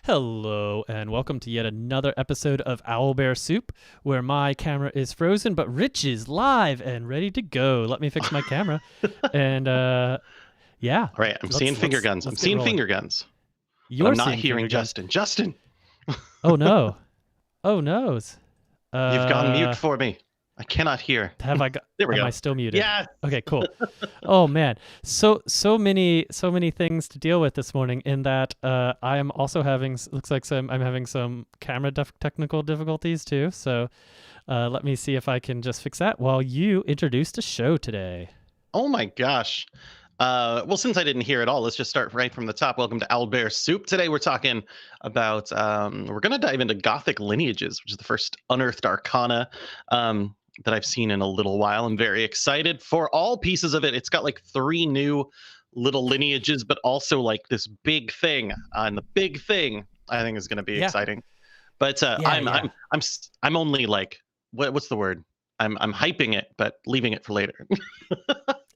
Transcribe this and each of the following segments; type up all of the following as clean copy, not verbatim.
Hello, and welcome to yet another episode of Owlbear Soup, where my camera is frozen, but Rich is live and ready to go. Let me fix my camera, and yeah, All right, I'm seeing let's finger let's guns. I'm let's get seeing rolling. finger guns, but You're I'm not seeing finger hearing guns. Justin. Justin, Oh no! Oh noes! you've gone mute Uh, for me. I cannot hear. have I got? There we Am I go. still muted? Yes. Okay, cool. Oh man, so many things to deal with this morning. In that I am also having looks like I'm having some camera technical difficulties too. So let me see if I can just fix that while you introduced a show today. Oh my gosh. Well, since I didn't hear it all, let's just start right from the top. Welcome to Owlbear Soup. Today we're talking about, we're going to dive into Gothic Lineages, which is the first Unearthed Arcana that I've seen in a little while. I'm very excited for all pieces of it. It's got like 3 new little lineages, but also like this big thing. And the big thing I think is going to be Yeah, exciting. But yeah, yeah. I'm only like, what's the word? I'm hyping it, but leaving it for later.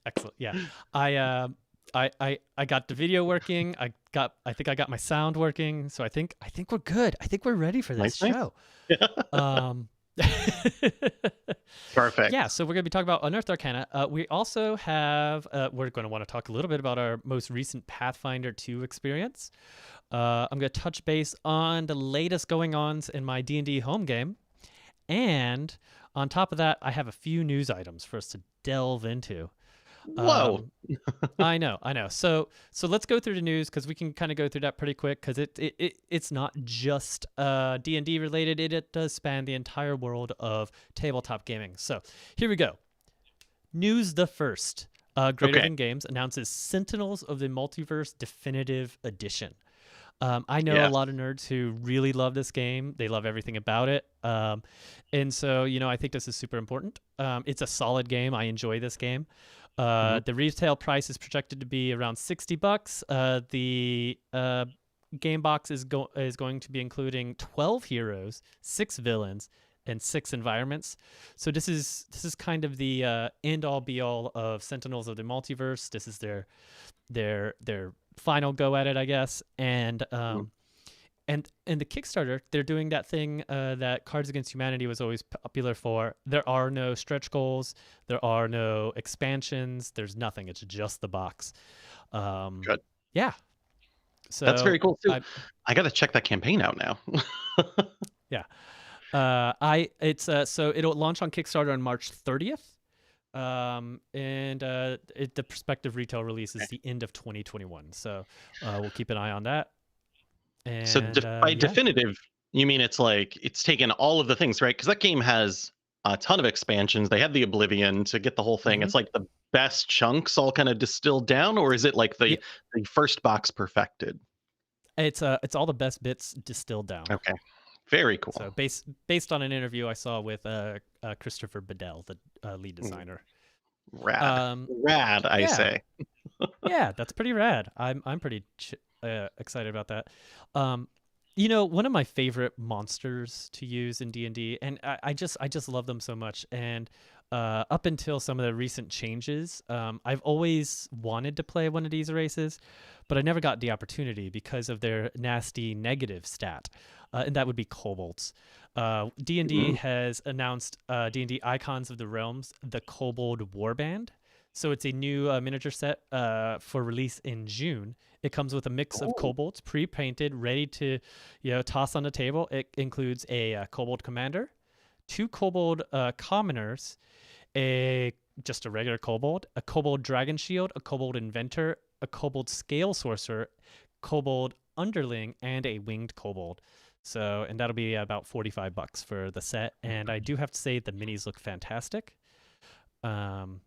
Excellent. Yeah, I I got the video working. I think I got my sound working. So I think we're good. I think we're ready for this Nice, nice. show. Um, Perfect. yeah, so we're going to be talking about Unearthed Arcana. We also have, we're going to want to talk a little bit about our most recent Pathfinder 2 experience. I'm going to touch base on the latest going-ons in my D&D home game. And on top of that, I have a few news items for us to delve into. Whoa. I know. So let's go through the news because we can kind of go through that pretty quick because it's not just D&D related. It does span the entire world of tabletop gaming. So here we go. News the first. Greater Okay. Than Games announces Sentinels of the Multiverse Definitive Edition. I know a Yes. lot of nerds who really love this game. They love everything about it. And so, I think this is super important. It's a solid game. I enjoy this game. Mhm. The retail price is projected to be around $60. The game box is going to be including 12 heroes, 6 villains, and 6 environments. So this is kind of the end all be all of Sentinels of the Multiverse. This is their final go at it, I guess. And Mhm. and the Kickstarter, they're doing that thing that Cards Against Humanity was always popular for. There are no stretch goals, there are no expansions, there's nothing. It's just the box. Good. Yeah. That's So very cool too. I I got to check that campaign out now. yeah. So it'll launch on Kickstarter on March 30th. The prospective retail release is Okay. the end of 2021. So we'll keep an eye on that. So And by yeah. definitive, you mean it's like it's taken all of the things, right? Because that game has a ton of expansions. They had the Oblivion to get the whole thing. Hmm. It's like the best chunks all kind of distilled down, or is it like Yeah. the first box perfected? It's all the best bits distilled down. Okay. Very cool. So based on an interview I saw with Christopher Bedell, the lead Mm, designer. Rad. Um, Rad, I yeah, say. yeah, that's pretty rad. I'm pretty excited about that. Um, one of my favorite monsters to use in D&D, and I just love them so much. And up until some of the recent changes, I've always wanted to play one of these races, but I never got the opportunity because of their nasty negative stat, and that would be kobolds. D&D Mhm. has announced D&D Icons of the Realms, the Kobold Warband. So it's a new miniature set for release in June. It comes with a mix of Oh, kobolds, pre-painted, ready to, toss on the table. It includes a kobold commander, 2 kobold commoners, a just a regular kobold, a kobold dragon shield, a kobold inventor, a kobold scale sorcerer, kobold underling, and a winged kobold. So, and that'll be about $45 for the set. And I do have to say the minis look fantastic. Um,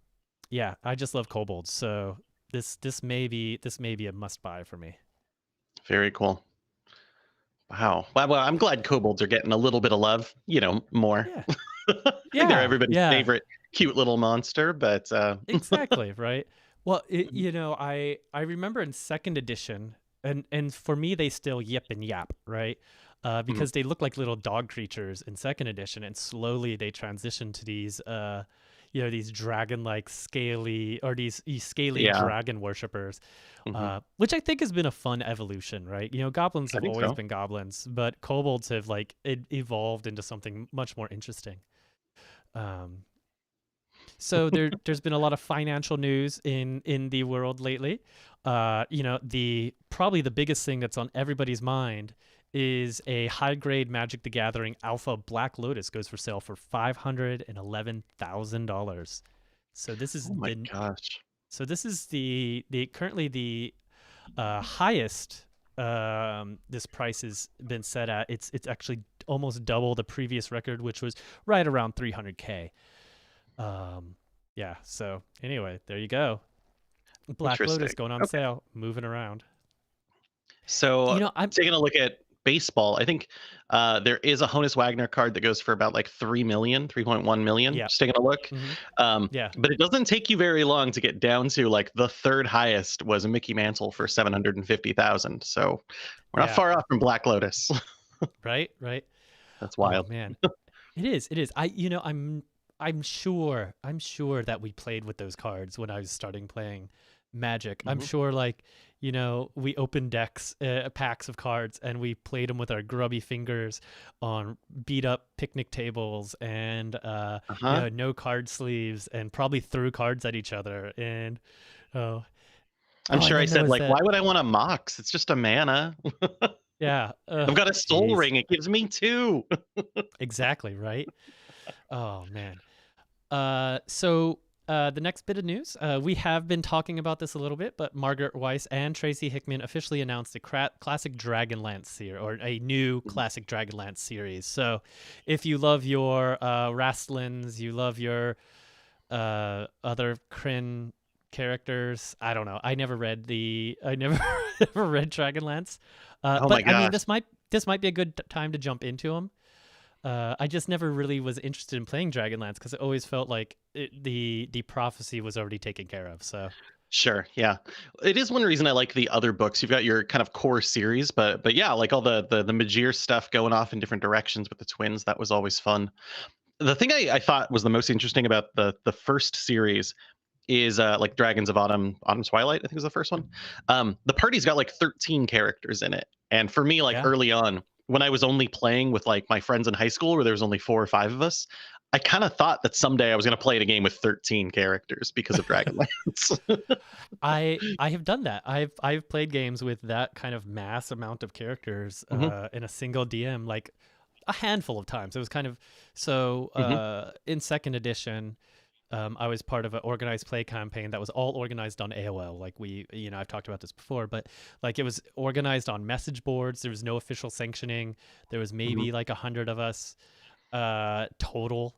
yeah, I just love kobolds. So this may be a must buy for me. very cool. Wow. Well, I'm glad kobolds are getting a little bit of love, more. Yeah. I think they're Yeah. everybody's Yeah. favorite cute little monster, but Exactly, right? Well, I remember in second edition, and for me they still yip and yap, right? Mhm. Because they look like little dog creatures in second edition, and slowly they transition to these these dragon-like scaly, or these scaly Yeah. dragon worshippers, Hmm. which I think has been a fun evolution, right? Goblins I have think always so. been goblins, but kobolds have like evolved into something much more interesting. Um, so there's been a lot of financial news in the world lately. The probably the biggest thing that's on everybody's mind is a high grade Magic the Gathering Alpha Black Lotus goes for sale for $511,000. So this is Oh my the gosh. so this is the currently the highest this price has been set at. It's actually almost double the previous record, which was right around 300K. Yeah. So anyway, there you go. Black Interesting. Lotus going on Okay. sale, moving around. So I'm taking a look at baseball, I think there is a Honus Wagner card that goes for about like 3 million, 3.1 million. yeah. Just taking a look. hmm Um, Yeah. but it doesn't take you very long to get down to like the third highest was a Mickey Mantle for 750,000. So we're not Yeah. far off from Black Lotus. Right. Right. That's Oh wild. man, it is. It is. I'm sure that we played with those cards when I was starting playing Magic. I'm Hmm. sure we opened decks, packs of cards, and we played them with our grubby fingers on beat up picnic tables and Uh-huh. no card sleeves, and probably threw cards at each other. And oh, I'm and sure I then there said was like, why that. would I want a Mox? It's just a mana. Yeah. I've got a Soul Jeez. Ring. It gives me two. Exactly right. Oh man. So the next bit of news, we have been talking about this a little bit, but Margaret Weiss and Tracy Hickman officially announced a classic Dragonlance series, or a new classic Dragonlance series. So, if you love your Rastlins, you love your other Kryn characters. I don't know. I never never read Dragonlance, Oh my but I mean, gosh. this might be a good time to jump into them. I just never really was interested in playing Dragonlance because it always felt like the prophecy was already taken care of. So Sure, yeah. It is one reason I like the other books. You've got your kind of core series, but yeah, like all the Majir stuff going off in different directions with the twins. That was always fun. The thing I thought was the most interesting about the first series is like Dragons of Autumn Twilight, I think was the first one. The party's got like 13 characters in it. And for me, like yeah, early on, when I was only playing with like my friends in high school where there was only 4 or 5 of us, I kind of thought that someday I was going to play in a game with 13 characters because of Dragonlance. I have done that. I've played games with that kind of mass amount of characters Hmm. in a single DM like a handful of times. It was kind of so Hmm. in second edition. I was part of an organized play campaign that was all organized on AOL. Like I've talked about this before, but like it was organized on message boards. There was no official sanctioning. There was Hmm. maybe like 100 of us total,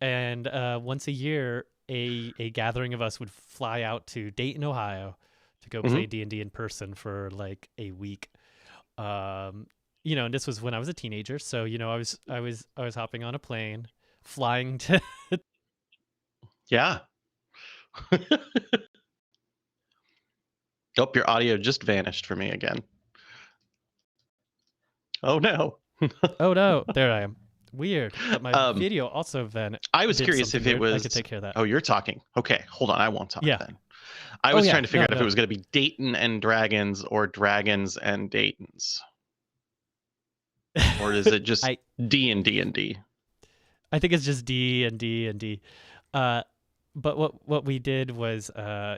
and once a year, a gathering of us would fly out to Dayton, Ohio, to go Hmm. play D&D in person for like a week. Um, and this was when I was a teenager, so I was hopping on a plane, flying to Yeah. Oh, your audio just vanished for me again. Oh no. Oh no, there I am. Weird, but my um, video also then I was did curious something if it weird. I could was. take care of that. Oh, you're talking. Okay, hold on. I won't talk Yeah. then. I Oh was yeah. trying to figure No, out if it no. was going to be Dayton and Dragons or Dragons and Daytons, or is it just I D and D and D? I think it's just D and D and D. Uh, but what we did was,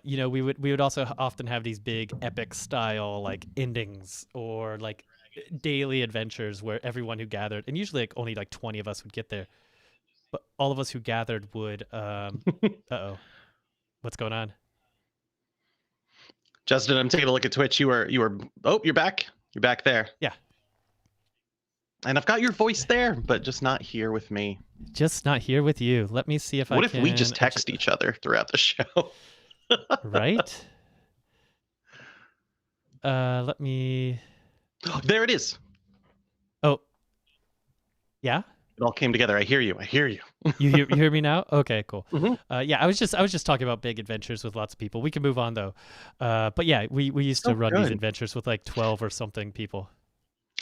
we would also often have these big epic style like endings or like daily adventures where everyone who gathered, and usually like only like 20 of us would get there, but all of us who gathered would. Uh-oh, what's going on? Justin, I'm taking a look at Twitch. You were. Oh, you're back. You're back there, Yeah, and I've got your voice there, but just not here with me. just not here with you. Let me see if I What if we can. just text each other throughout the show? Right. Let me. There it is. Oh, yeah. It all came together. I hear you. I hear you. You hear me now? Okay, cool. Hmm. Yeah, I was just talking about big adventures with lots of people. We can move on though. But yeah, we used Oh, to run these good. adventures with like 12 or something people.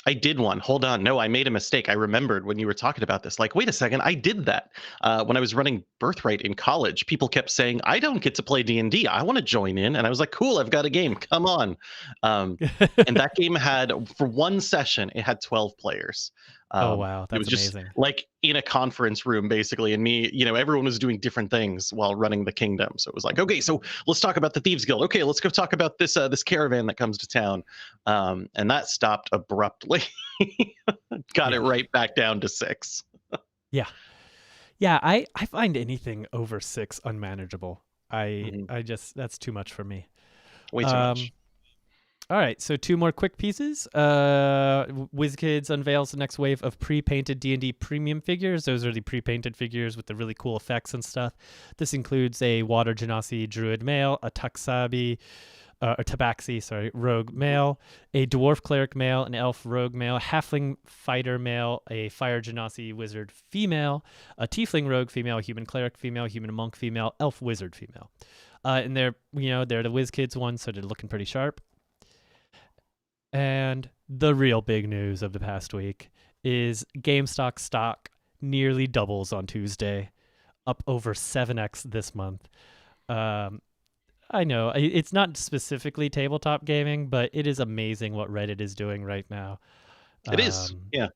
I did one. Hold on. No, I made a mistake. I remembered when you were talking about this. Like, wait a second, I did that when I was running Birthright in college. People kept saying, "I don't get to play D&D. I want to join in," and I was like, "Cool, I've got a game. Come on." Um, and that game had, for one session, it had 12 players. Oh wow, It that's was just amazing. like in a conference room, basically, and me. Everyone was doing different things while running the kingdom. So it was like, okay, so let's talk about the Thieves Guild. Okay, let's go talk about this caravan that comes to town. And that stopped abruptly. Got Yeah. it right back down to 6. Yeah. Yeah, I find anything over 6 unmanageable. I Mhm. I just that's too much for me. Way too Um much. all right, so 2 more quick pieces. WizKids unveils the next wave of pre-painted D&D premium figures. Those are the pre-painted figures with the really cool effects and stuff. This includes a Water Genasi Druid male, a Tuxabi, or Tabaxi, sorry, rogue male, a dwarf cleric male, an elf rogue male, halfling fighter male, a fire genasi wizard female, a tiefling rogue female, human cleric female, human monk female, elf wizard female. And they're the WizKids ones, so they're looking pretty sharp. And the real big news of the past week is GameStop stock nearly doubles on Tuesday, up over 7x this month. Um, I know it's not specifically tabletop gaming, but it is amazing what Reddit is doing right now. It is. Um, Yeah.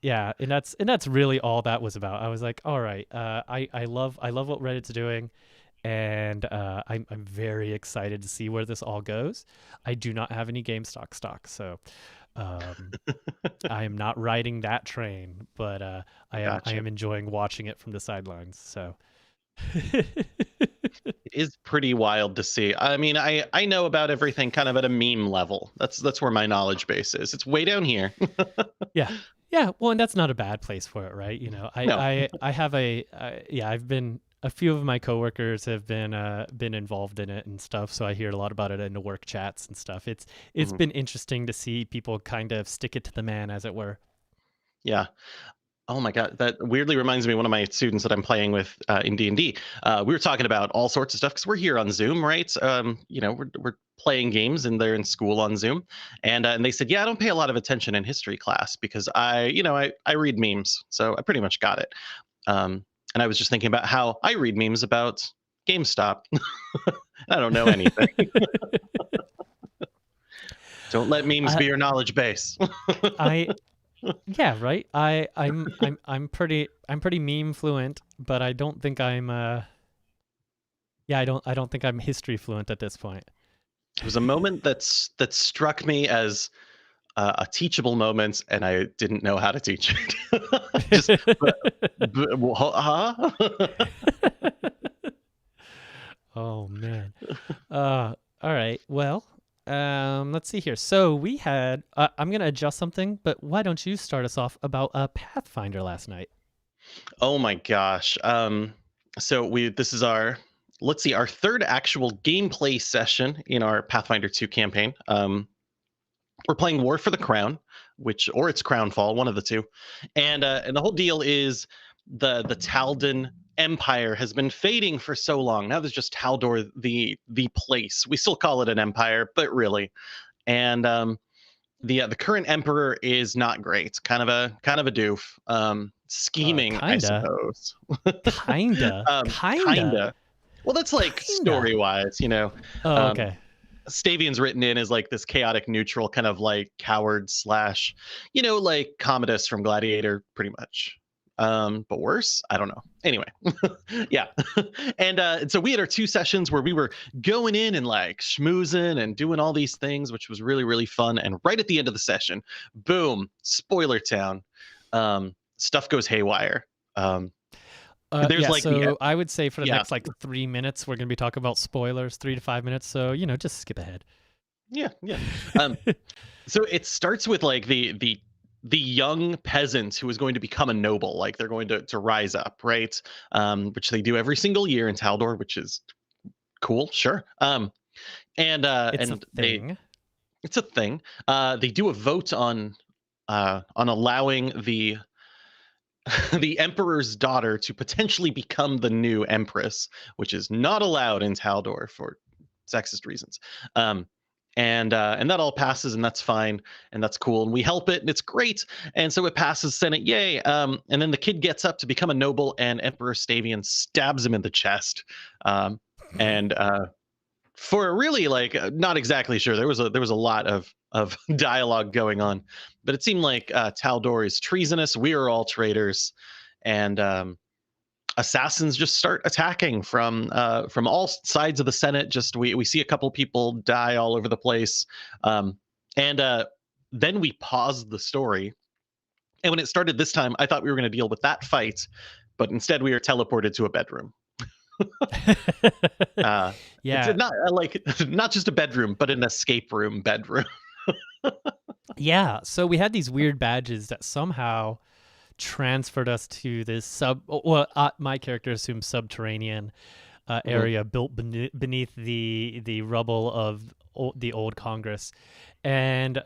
yeah, and that's really all that was about. I was like, all right, I love what Reddit's doing, and I'm very excited to see where this all goes. I do not have any GameStop stock, so um, I am not riding that train, but I Gotcha. am enjoying watching it from the sidelines. So. It is pretty wild to see. I mean, I know about everything kind of at a meme level. That's where my knowledge base is. It's way down here. Yeah. Yeah. Well, and that's not a bad place for it, right? I No. I have yeah, I've been a few of my coworkers have been involved in it and stuff, so I hear a lot about it in the work chats and stuff. It's Mhm. been interesting to see people kind of stick it to the man, as it were. Yeah. Oh my god, that weirdly reminds me of one of my students that I'm playing with in D&D. We were talking about all sorts of stuff because we're here on Zoom, right? We're playing games and they're in school on Zoom, and they said, yeah, I don't pay a lot of attention in history class because I read memes, so I pretty much got it. And I was just thinking about how I read memes about GameStop. I don't know anything. Don't let memes I be your knowledge base. I yeah, right. I'm pretty meme fluent, but I don't think I'm yeah, I don't think I'm history fluent at this point. It was a moment that struck me as a teachable moment, and I didn't know how to teach it. Just, but, huh? Oh man. All right. Well, let's see here. So we had. I'm gonna adjust something, but why don't you start us off about Pathfinder last night? Oh my gosh. So this is our, let's see, our third actual gameplay session in our Pathfinder 2 campaign. We're playing War for the Crown, or it's Crownfall, one of the two, and the whole deal is the Taldan Empire has been fading for so long. Now there's just Haldor, the place. We still call it an empire, but really, and the current emperor is not great. Kind of a doof. Scheming, I Kinda, suppose. kinda, kinda, Kinda. Well, that's like kinda. story wise. Oh, Um, okay. Stavian's written in as like this chaotic neutral kind of like coward slash, like Commodus from Gladiator, pretty much. But worse, I don't know. Anyway, yeah. And so we had our 2 sessions where we were going in and like schmoozing and doing all these things, which was really, really fun. And right at the end of the session, boom, spoiler town. Stuff goes haywire. There's Yeah. like the So I would say for the yeah, next like 3 minutes, we're gonna be talking about spoilers. 3 to 5 minutes. So just skip ahead. yeah. Um, So it starts with like the young peasant who is going to become a noble, like they're going to rise up, right? Which they do every single year in Taldor, which is cool, sure. It's a And they thing. it's a thing. They do a vote on allowing the the emperor's daughter to potentially become the new empress, which is not allowed in Taldor for sexist reasons. Um, and that all passes, and that's fine, and that's cool, and we help it, and it's great, and so it passes Senate, yay. And then the kid gets up to become a noble, and Emperor Stavian stabs him in the chest, and for really like not exactly sure. There was a lot of dialogue going on, but it seemed like Taldor is treasonous. We are all traitors, and assassins just start attacking from all sides of the Senate. Just we see a couple people die all over the place, and then we paused the story. And when it started this time, I thought we were going to deal with that fight, but instead we are teleported to a bedroom. It's Yeah. not like not just a bedroom, but an escape room bedroom. Yeah. So we had these weird badges that somehow transferred us to this my character assumes subterranean Mhm. area built beneath the rubble of the old Congress, and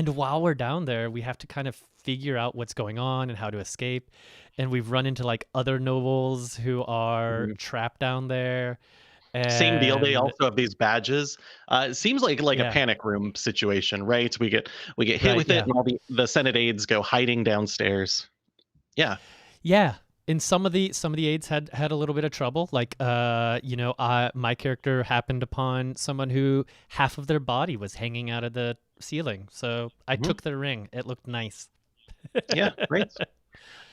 while we're down there, we have to kind of figure out what's going on and how to escape. And we've run into like other nobles who are Mhm. trapped down there. Same deal. They And also have these badges. It seems like a yeah, panic room situation, right? We get hit right, with it, yeah. and all the Senate aides go hiding downstairs. Yeah. Yeah. And some of the aides had a little bit of trouble. Like my character happened upon someone who half of their body was hanging out of the ceiling. So I Mhm. took their ring. It looked nice. Yeah. Great.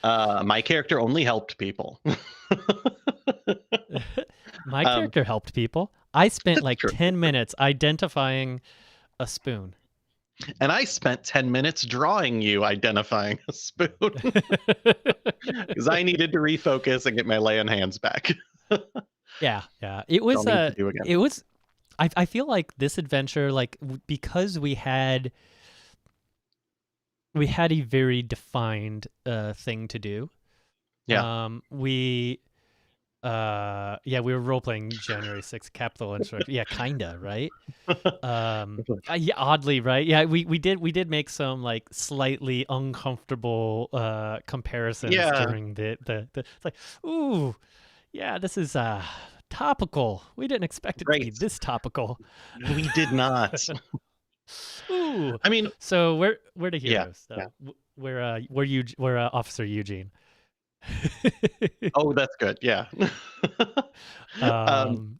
My character only helped people. My um, character helped people. I spent that's like true. 10 minutes identifying a spoon. And I spent 10 minutes drawing you identifying a spoon because I needed to refocus and get my lay on hands back. Yeah, yeah. I'll need to do again. It was I feel like this adventure like because we had a very defined thing to do. Yeah. We yeah, we were role playing January 6th Capital Insurrection. Yeah, kinda, right? Yeah, oddly, right? Yeah, we did make some like slightly uncomfortable comparisons Yeah. during the it's like, ooh, yeah, this is topical. We didn't expect it to be Right. this topical. We did not. Ooh. I mean, So we're the yeah. heroes Yeah. though. We're Officer Eugene. Oh, that's good. Yeah. um, um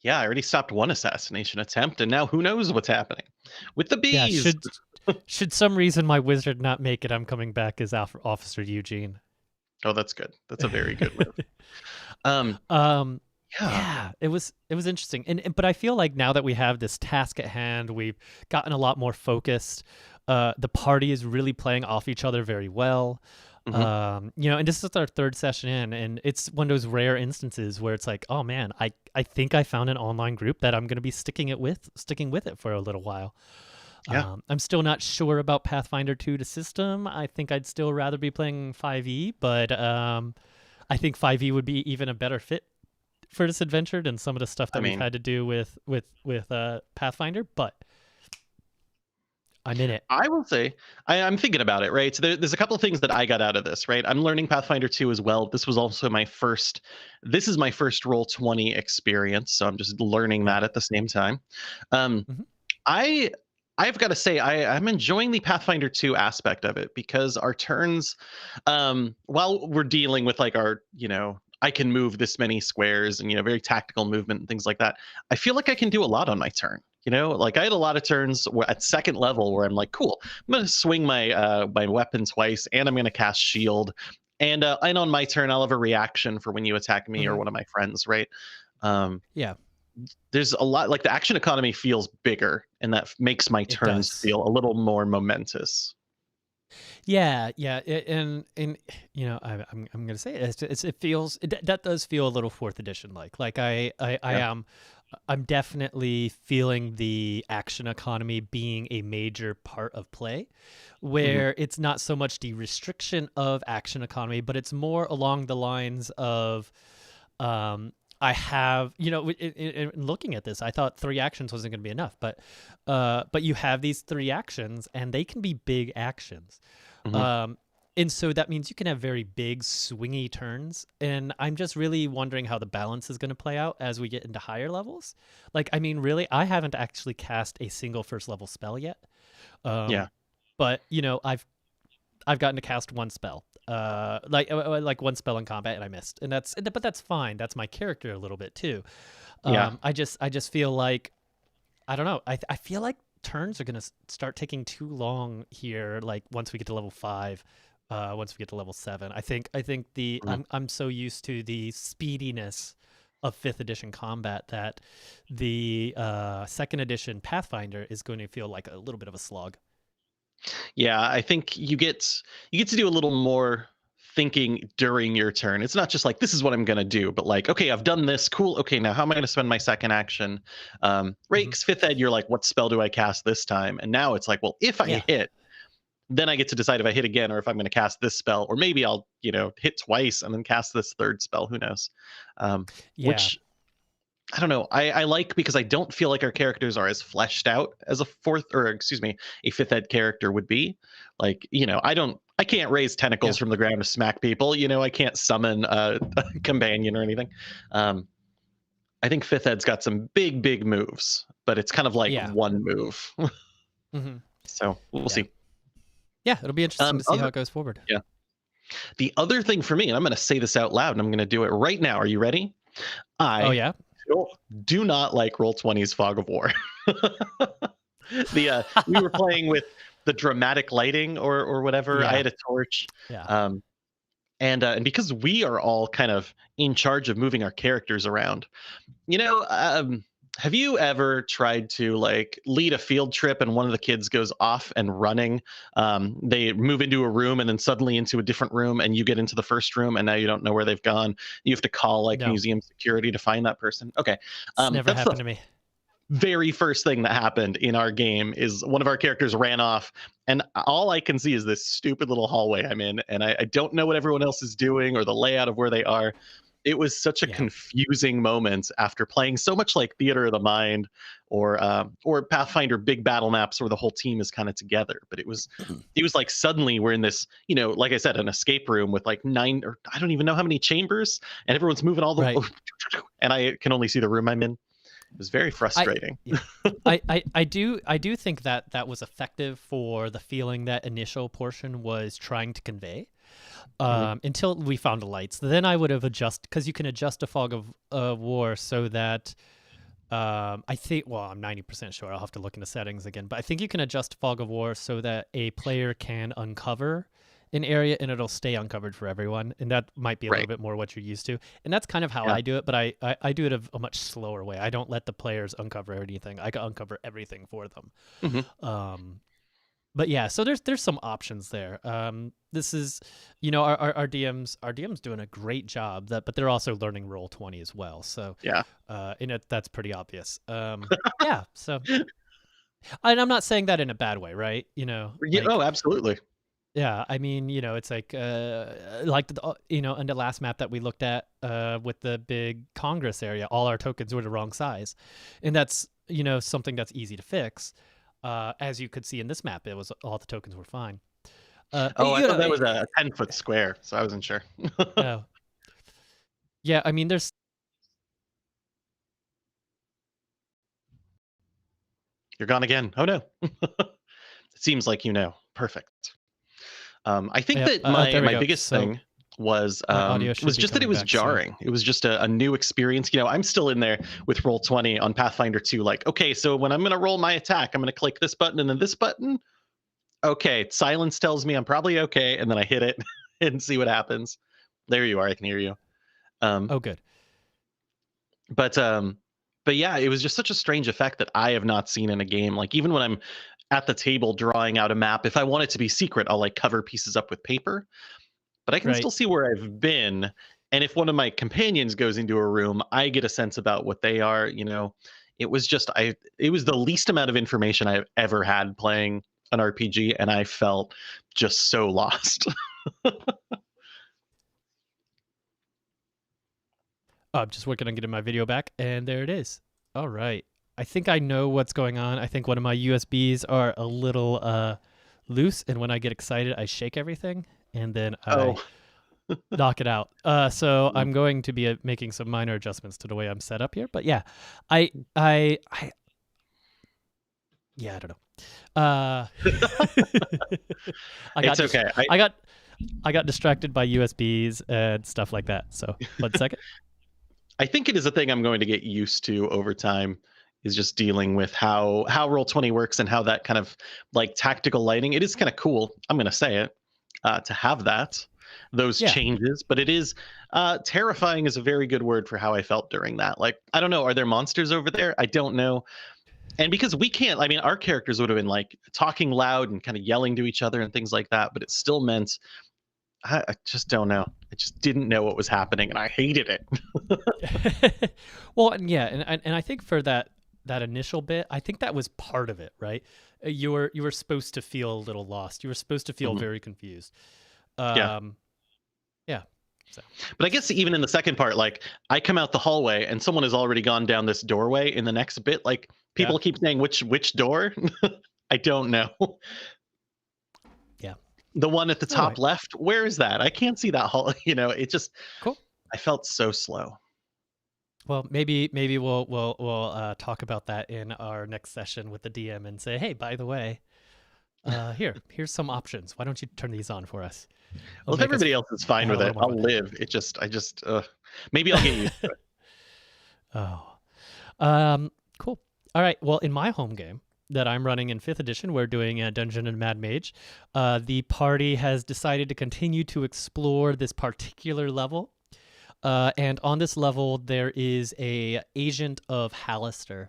yeah, I already stopped one assassination attempt, and now who knows what's happening with the yeah, bees. should some reason my wizard not make it, I'm coming back as Officer Eugene. Oh, that's good. That's a very good move. Um, um yeah. yeah, it was interesting. But I feel like now that we have this task at hand, we've gotten a lot more focused. The party is really playing off each other very well. Hmm. And this is our third session in, and it's one of those rare instances where it's like, oh man, I think I found an online group that I'm going to be sticking with it for a little while. Yeah. I'm still not sure about Pathfinder 2 to system. I think I'd still rather be playing 5e, but I think 5e would be even a better fit for this adventure than some of the stuff I that we've mean, had to do with Pathfinder. But I'm in it. I will say I'm thinking about it, right? So there's a couple of things that I got out of this, right? I'm learning Pathfinder 2 as well. This was also my first. This is my first roll 20 experience, so I'm just learning Yeah. that at the same time. Um, Hmm. I I've got to say I'm enjoying the Pathfinder 2 aspect of it because our turns, while we're dealing with like our, I can move this many squares and very tactical movement and things like that. I feel like I can do a lot on my turn. Like I had a lot of turns at second level where I'm like, cool, I'm gonna swing my weapon twice and I'm gonna cast shield, and on my turn I'll have a reaction for when you attack me or Hmm. one of my friends, right? Um, Yeah, there's a lot like the action economy feels bigger, and that makes my it turns does. feel a little more momentous. Yeah, yeah, and I'm gonna say it feels that does feel a little fourth edition like I Yeah. am. I'm definitely feeling the action economy being a major part of play, Hmm. where it's not so much the restriction of action economy, but it's more along the lines of, um, I have, in looking at this, I thought 3 actions wasn't going to be enough, but you have these 3 actions, and they can be big actions. Hmm. Um, And so that means you can have very big swingy turns, and I'm just really wondering how the balance is going to play out as we get into higher levels. Like, I mean, really, I haven't actually cast a single first level spell yet. Yeah. But I've gotten to cast one spell, like one spell in combat, and I missed, but that's fine. That's my character a little bit too. Yeah. I just feel like, I don't know. I feel like turns are gonna start taking too long here. Like once we get to level 5, once we get to level 7, I think Mhm. I'm so used to the speediness of 5th edition combat that the 2nd edition Pathfinder is going to feel like a little bit of a slog. Yeah, I think you get to do a little more thinking during your turn. It's not just like this is what I'm gonna do, but like, okay, I've done this. Cool. Okay, now how am I gonna spend my second action? Hmm. Rakes, fifth ed, you're like, what spell do I cast this time? And now it's like, well, if I Yeah, hit, then I get to decide if I hit again or if I'm gonna cast this spell, or maybe I'll, hit twice and then cast this third spell. Who knows? yeah, Which I don't know. I like because I don't feel like our characters are as fleshed out as a fourth, or excuse me, a fifth ed character would be. Like, I can't raise yeah, tentacles from the ground to smack people. I can't summon a companion or anything. Um, I think fifth ed's got some big, big moves, but it's kind of like yeah. one move. Hmm. So we'll Yeah, see. yeah. It'll be interesting to see how Other it goes forward. Yeah. The other thing for me, and I'm going to say this out loud, and I'm going to do it right now. Are you ready? Oh I yeah, do not like roll 20's Fog of War. We were playing with the dramatic lighting or whatever. I yeah, had a torch, yeah. um, and because we are all kind of in charge of moving our characters around, you know. Have you ever tried to like lead a field trip and one of the kids goes off and running? They move into a room and then suddenly into a different room, and you get into the first room and now you don't know where they've gone. You have to call like No, museum security to find that person. Okay, it's never that's the happened to me. very first thing that happened in our game is one of our characters ran off, and all I can see is this stupid little hallway I'm in, and I don't know what everyone else is doing or the layout of where they are. It was such a Yeah, confusing moment after playing so much like Theater of the Mind or Pathfinder big battle maps where the whole team is kind of together. But it was like suddenly we're in this, like I said, an escape room with like 9, or I don't even know how many chambers, and everyone's moving all right. the and I can only see the room I'm in. It was very I frustrating. yeah. I do think that that was effective for the feeling that initial portion was trying to convey. Mhm. Until we found the lights, then I would have adjusted, because you can adjust a fog of war so that I think. Well, I'm 90% sure. I'll have to look into settings again, but I think you can adjust fog of war so that a player can uncover an area and it'll stay uncovered for everyone, and that might be a little Right. bit more what you're used to. And that's kind of how Yeah. I do it, but I do it a much slower way. I don't let the players uncover anything. I can uncover everything for them. Mhm. Um, but yeah, so there's some options there. This is, our DM's doing a great job, but they're also learning Roll20 as well. So, Yeah. that's pretty obvious. Yeah. So, and I'm not saying that in a bad way, right? Yeah. Like, Oh, absolutely. yeah, I mean, it's like in the last map that we looked at with the big Congress area, all our tokens were the wrong size, and that's something that's easy to fix. As you could see in this map, it was all the tokens were fine. Oh, I You thought know, that was a 10-foot square, so I wasn't sure. oh, yeah. I mean, there's You're gone again. Oh no. It seems like you know. Perfect. I think yeah. that my There we my go. biggest So thing was my audio um should was be just that it coming was back soon. jarring. It was just a new experience. I'm still in there with Roll 20 on Pathfinder 2. Like, okay, so when I'm gonna roll my attack, I'm gonna click this button and then this button. Okay, silence tells me I'm probably okay, and then I hit it and see what happens. There you are. I can hear you. Um, Oh, good. but um, but yeah, it was just such a strange effect that I have not seen in a game. Like even when I'm at the table drawing out a map, if I want it to be secret, I'll like cover pieces up with paper, but I can Right. still see where I've been. And if one of my companions goes into a room, I get a sense about what they are. It was just it was the least amount of information I've ever had playing an RPG, and I felt just so lost. I'm just working on getting my video back, and there it is. All right. I think I know what's going on. I think one of my USBs are a little loose, and when I get excited, I shake everything. and then I Oh, knock it out. So I'm going to be making some minor adjustments to the way I'm set up here. But yeah, I yeah, I don't know. I got it's dis- okay. I I got I got distracted by USBs and stuff like that. So 1 second. I think it is a thing I'm going to get used to over time. Is just dealing with how Roll20 works and how that kind of like tactical lighting. It is kind of cool. I'm going to say it to have those Yeah. changes, but it is terrifying is a very good word for how I felt during that. Like I don't know, are there monsters over there? I don't know. And because we can't, I mean, our characters would have been like talking loud and kind of yelling to each other and things like that, but it still meant I just don't know. I just didn't know what was happening, and I hated it. Well, and yeah, and I think for that initial bit, I think that was part of it, right? You were supposed to feel a little lost. You were supposed to feel Mhm. very confused. Yeah. Um, yeah. So But I guess even in the second part, like I come out the hallway and someone has already gone down this doorway in the next bit. Like yeah, people keep saying which door? I don't know. yeah. The one at the All top right. left, where is that? I can't see that hall. It just Cool. I felt so slow. Well, maybe we'll talk about that in our next session with the DM and say, hey, by the way, here's some options. Why don't you turn these on for us? It'll Well, if make us everybody else is fine have a with little it, more fun. I'll live. Maybe I'll get used to it. Oh, cool. All right. Well, in my home game that I'm running in 5th edition, we're doing a Dungeon and Mad Mage. The party has decided to continue to explore this particular level. And on this level, there is a agent of Hallister.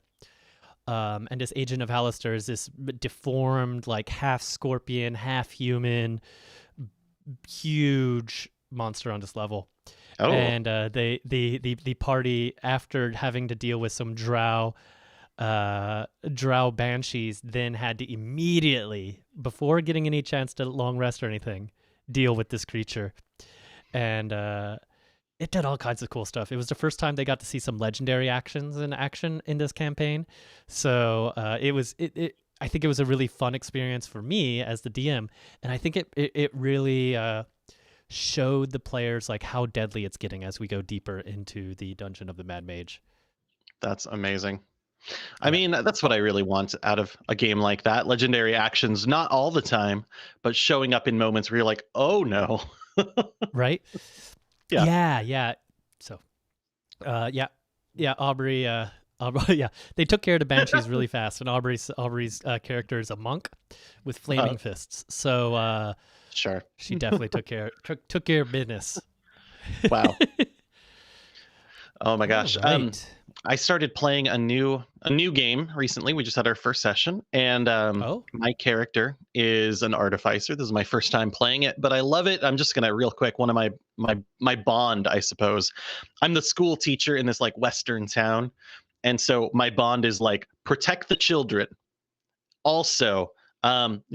And this agent of Hallister is this deformed, like half scorpion, half human, huge monster on this level. Oh, And the party, after having to deal with some drow banshees, then had to immediately, before getting any chance to long rest or anything, deal with this creature. And it did all kinds of cool stuff. It was the first time they got to see some legendary actions in action in this campaign. So I think it was a really fun experience for me as the DM, and I think it really showed the players like how deadly it's getting as we go deeper into the Dungeon of the Mad Mage. that's amazing. I Yeah. mean, that's what I really want out of a game like that. Legendary actions, not all the time, but showing up in moments where you're like, oh no. Right. Yeah. Yeah. Yeah. So, yeah, yeah. Aubrey, yeah, they took care of the banshees really fast, and Aubrey's character is a monk with Uh, flaming fists. So sure. she definitely took care of business. Wow. Oh my All gosh. right. I started playing a new game recently. We just had our first session, and Oh, my character is an artificer. This is my first time playing it, but I love it. I'm just gonna real quick. One of my bond, I suppose. I'm the school teacher in this like western town, and so my bond is like protect the children. Also,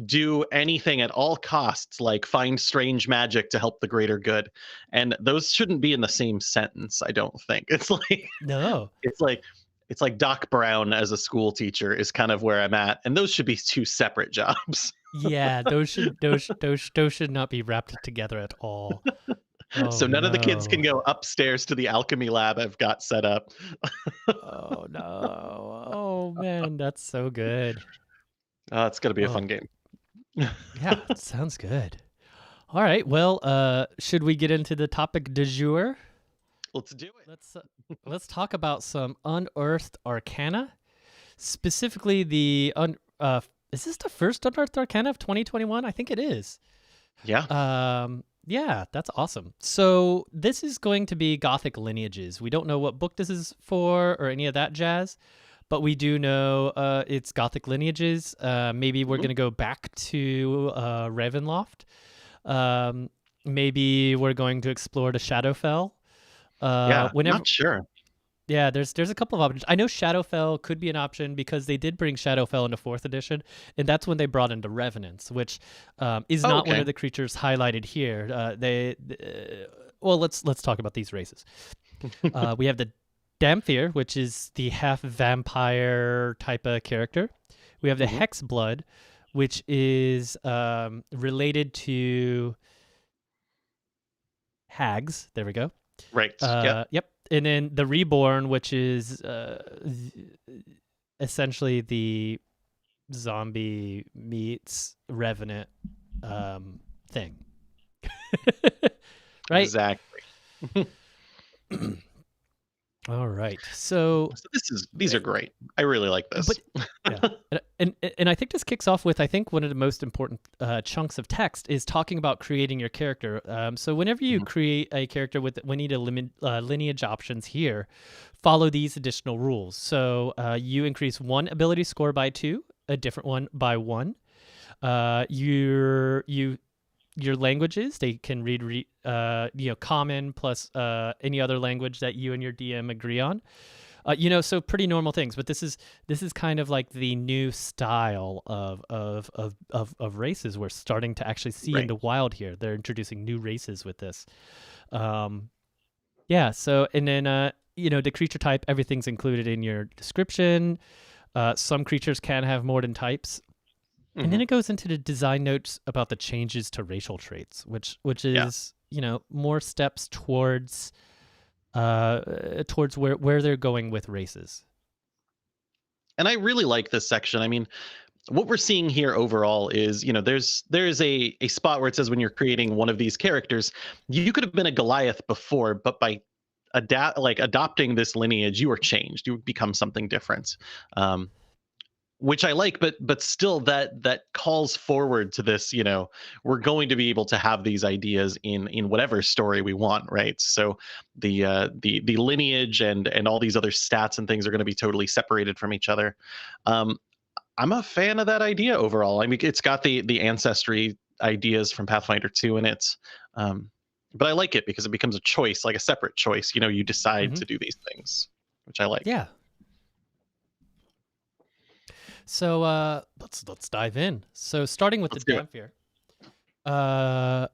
do anything at all costs, like find strange magic to help the greater good. And those shouldn't be in the same sentence. I don't think it's like no. it's like it's like Doc Brown as a school teacher is kind of where I'm at, and those should be two separate jobs. Yeah, those should not be wrapped together at all. Oh So none of the kids can no. go upstairs to the alchemy lab I've got set up. Oh no. Oh man, that's so good. It's gonna be a Oh fun game. yeah, sounds good. All right. Well, should we get into the topic du jour? Let's do it. Let's talk about some unearthed arcana, specifically is this the first unearthed arcana of 2021? I think it is. Yeah. Yeah, that's awesome. So this is going to be Gothic Lineages. We don't know what book this is for or any of that jazz, but we do know it's Gothic Lineages. Maybe we're Mhm. going to go back to Ravenloft. Maybe we're going to explore the Shadowfell. Yeah. Whenever, Not sure. yeah, there's a couple of options. I know Shadowfell could be an option because they did bring Shadowfell into 4th edition, and that's when they brought in the Revenants, which is Oh, not one okay. of the creatures highlighted here. Well, let's talk about these races. We have the Damphir, which is the half vampire type of character. We have the Mhm. Hexblood, which is related to hags. There we go. Right. Yep. Yep. And then the reborn, which is essentially the zombie meets revenant thing. Right? Exactly. All right. So So these are great. I really like this. But yeah, and I think this kicks off with, I think, one of the most important chunks of text is talking about creating your character. So whenever you create a character we need to limit lineage options here, follow these additional rules. So you increase one ability score by 2, a different one by 1. Your languages, they can read common plus any other language that you and your DM agree on. So pretty normal things, but this is kind of like the new style of races we're starting to actually see in the wild here. They're introducing new races with this. So, and then the creature type, everything's included in your description. Some creatures can have more than types. And then it goes into the design notes about the changes to racial traits, which is more steps towards where they're going with races. And I really like this section. I mean, what we're seeing here overall is, there's a spot where it says when you're creating one of these characters, you could have been a Goliath before, but by adopting this lineage, you are changed. You become something different. Which I like, but still that calls forward to this, we're going to be able to have these ideas in whatever story we want, right? So the lineage and all these other stats and things are going to be totally separated from each other. I'm a fan of that idea overall. I mean, it's got the ancestry ideas from Pathfinder 2 in it. But I like it because it becomes a choice, like a separate choice. You decide to do these things, which I like. Yeah. So let's dive in. So starting with the Dhampir,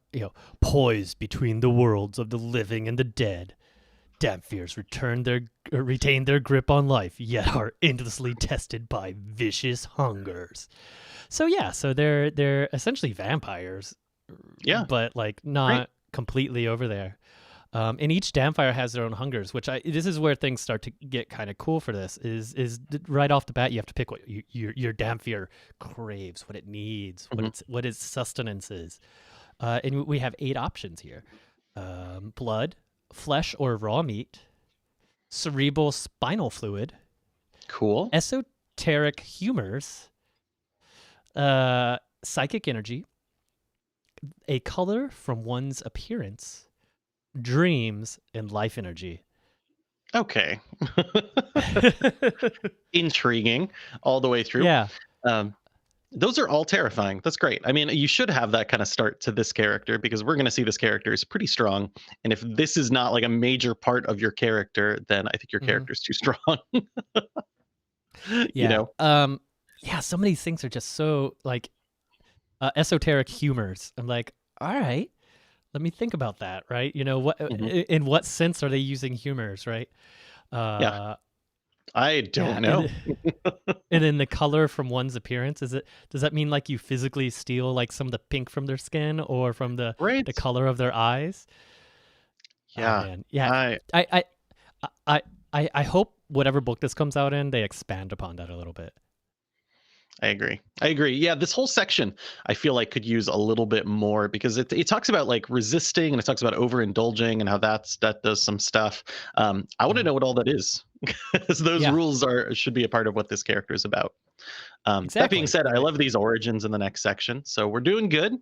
poised between the worlds of the living and the dead, Dhamphirs retain their grip on life, yet are endlessly tested by vicious hungers. So they're essentially vampires. Yeah, but not completely over there. And each Dhampir has their own hungers, which this is where things start to get kind of cool for this. Is right off the bat you have to pick what your Dhampir craves, what it needs, what its sustenance is, and we have 8 options here: blood, flesh or raw meat, cerebral spinal fluid, cool, esoteric humors, psychic energy, a color from one's appearance, dreams, and life energy. Okay. Intriguing all the way through. Yeah. Those are all terrifying. That's great. I mean, you should have that kind of start to this character because we're going to see this character is pretty strong. And if this is not like a major part of your character, then I think your character is too strong. Yeah. Some of these things are just so esoteric humors. I'm like, all right, let me think about that, right? What in what sense are they using humors, right? I don't know. And then the color from one's appearance, does that mean you physically steal some of the pink from their skin or from the color of their eyes? Yeah. Oh, man. Yeah. I hope whatever book this comes out in, they expand upon that a little bit. I agree. Yeah, this whole section I feel like could use a little bit more because it talks about resisting and it talks about overindulging and how that does some stuff. I want to know what all that is because those rules should be a part of what this character is about. Exactly. That being said, I love these origins in the next section, so we're doing good.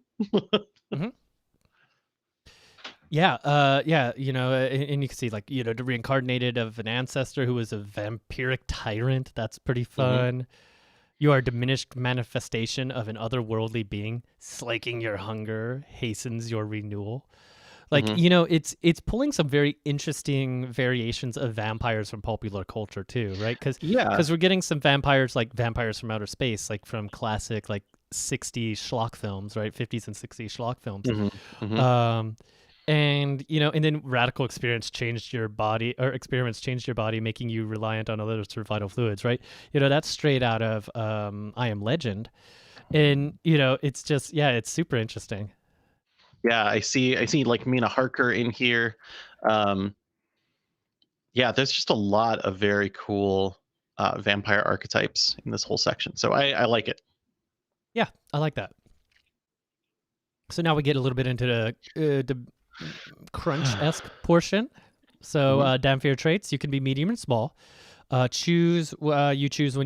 Yeah, and you can see the reincarnated of an ancestor who was a vampiric tyrant. That's pretty fun. You are a diminished manifestation of an otherworldly being. Slaking your hunger hastens your renewal. It's pulling some very interesting variations of vampires from popular culture too, right? Because we're getting some vampires like vampires from outer space, from classic 60s schlock films, right? 50s and 60s schlock films. And then radical experiments changed your body, making you reliant on other vital fluids, right? That's straight out of I Am Legend, and it's just it's super interesting. Yeah, I see like Mina Harker in here. Um, yeah, there's just a lot of very cool vampire archetypes in this whole section. So I like it. Yeah, I like that. So now we get a little bit into the crunch esque portion. So Mhm. Dampier traits, you can be medium and small. You choose when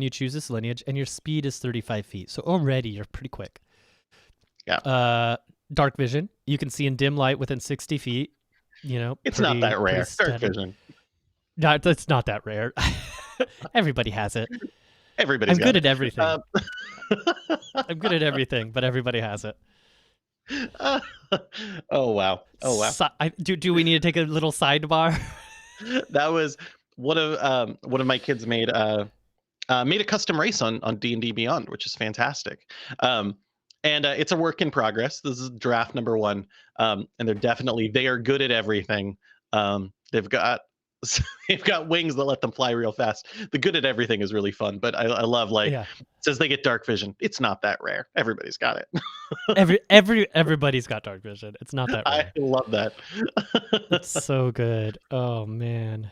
you choose this lineage, and your speed is 35 feet. So already you're pretty quick. Yeah, Dark vision, you can see in dim light within 60 feet. You know, it's not pretty that pretty rare. Dark steady. vision. That's not that rare. Everybody has it. Everybody's I'm got good it. at everything. Uh, I'm good at everything, but everybody has it. oh wow. Oh wow. Do we need to take a little sidebar? That was one of my kids made a custom race on D&D Beyond, which is fantastic. And it's a work in progress. This is draft number one, and they are good at everything. They've got they've got wings that let them fly real fast. The good at everything is really fun, but I love like Yeah. it says they get dark vision. It's not that rare. Everybody's got it. Everybody's got dark vision. It's not that I rare. love that. It's so good. Oh man.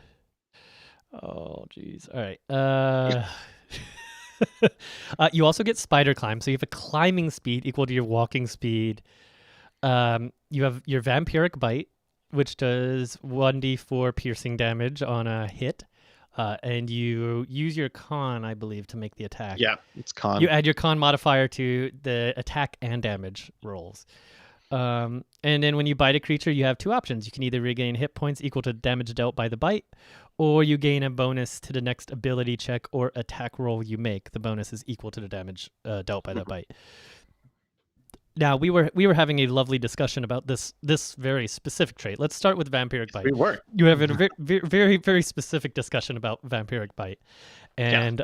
Oh geez. All right. You also get spider climb, so you have a climbing speed equal to your walking speed. You have your vampiric bite, which does 1d4 piercing damage on a hit. And you use your con, I believe, to make the attack. Yeah, it's You con. add your con modifier to the attack and damage rolls. And then when you bite a creature, you have two options. You can either regain hit points equal to damage dealt by the bite, or you gain a bonus to the next ability check or attack roll you make. The bonus is equal to the damage dealt by that bite. Now we were having a lovely discussion about this very specific trait. Let's start with vampiric bite. We were. You have a very specific discussion about vampiric bite, Yeah. and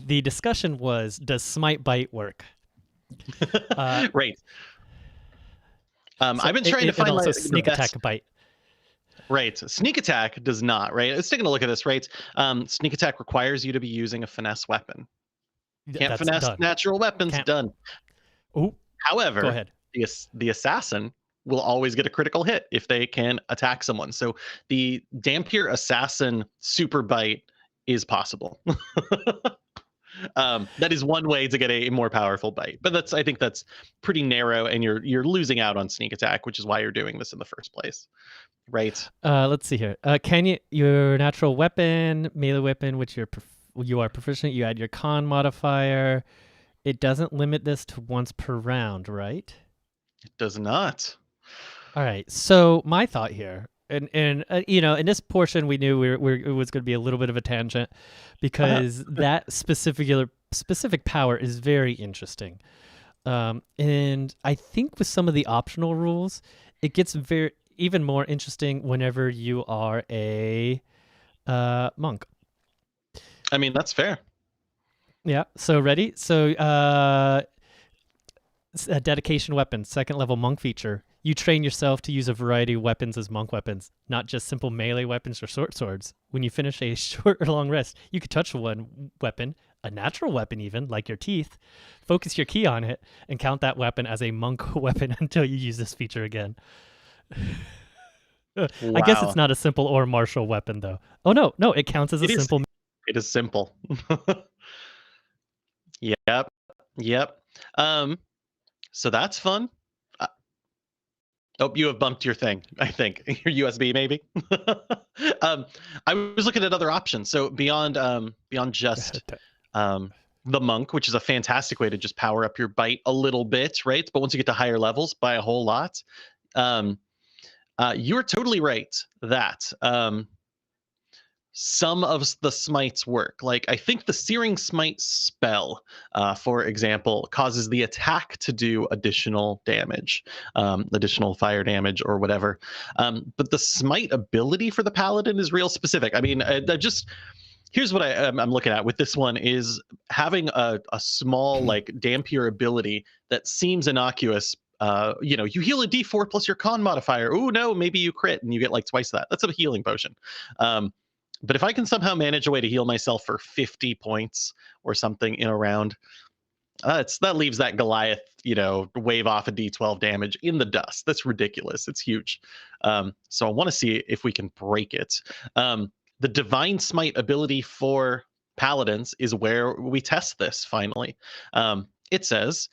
the discussion was, does smite bite work? Right. So I've been trying to and find also the sneak attack best. bite. Right. Sneak attack does not, right? Let's take a look at this, right? Sneak attack requires you to be using a finesse weapon. Can't That's finesse done. natural weapons, Can't. done. Oh, go However, ahead. the assassin will always get a critical hit if they can attack someone. So the Dampier assassin super bite is possible. That is one way to get a more powerful bite, but I think that's pretty narrow, and you're losing out on sneak attack, which is why you're doing this in the first place, right? Let's see here. Can your natural weapon, melee weapon, which you are proficient, you add your con modifier. It doesn't limit this to once per round, right? It does not. All right. So my thought here, and in this portion, we knew it was going to be a little bit of a tangent, because that specific power is very interesting. And I think with some of the optional rules, it gets even more interesting whenever you are a monk. I mean, that's fair. Yeah. So ready? So a dedication weapon, second level monk feature. You train yourself to use a variety of weapons as monk weapons, not just simple melee weapons or short swords. When you finish a short or long rest, you could touch one weapon, a natural weapon even, like your teeth, focus your key on it, and count that weapon as a monk weapon until you use this feature again. I guess Wow. it's not a simple or martial weapon, though. Oh, no, it counts as a simple. It is simple. Yep. Yep. So that's fun. Oh, you have bumped your thing, I think. Your USB, maybe. I was looking at other options. So beyond just the monk, which is a fantastic way to just power up your bite a little bit, right? But once you get to higher levels, by a whole lot. You are totally right that some of the smites work. Like I think the Searing Smite spell, for example, causes the attack to do additional damage, additional fire damage or whatever. But the Smite ability for the Paladin is real specific. I mean, here's what I'm looking at with this one is having a small like Dampier ability that seems innocuous. You heal a D4 plus your con modifier. Oh no, maybe you crit and you get like twice that. That's a healing potion. But if I can somehow manage a way to heal myself for 50 points or something in a round, That leaves that Goliath, wave off a D12 damage in the dust. That's ridiculous. It's huge. So I want to see if we can break it. The Divine Smite ability for Paladins is where we test this finally. It says,